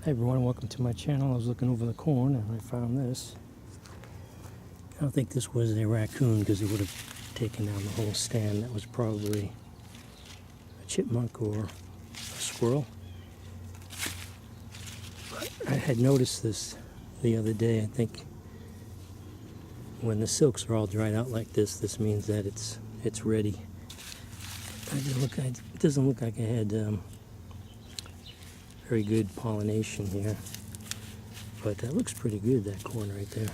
Hey everyone, welcome to my channel. I was looking over the corn and I found this. I don't think this was a raccoon because it would have taken down the whole stand. That was probably a chipmunk or a squirrel. But I had noticed this the other day. I think when the silks are all dried out like this means that it's ready. It doesn't look like I had very good pollination here, but that looks pretty good, that corn right there.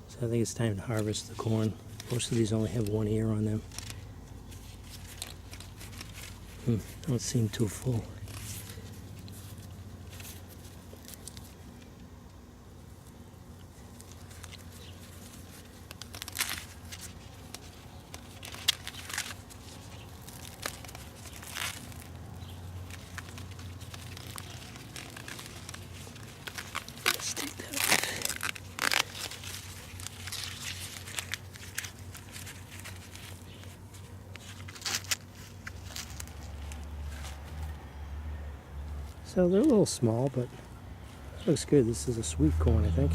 So I think it's time to harvest the corn. Most of these only have one ear on them. Don't seem too full. Let's take that off. So they're a little small, but looks good. This is a sweet corn, I think.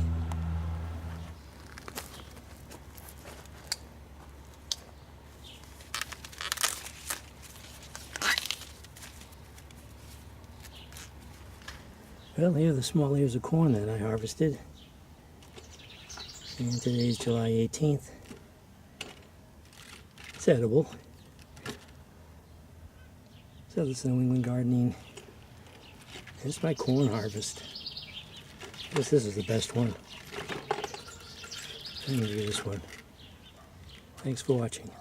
Well, here are the small ears of corn that I harvested. And today's July 18th. It's edible. So this is New England Gardening. Here's my corn harvest. I guess this is the best one. I'm gonna do this one. Thanks for watching.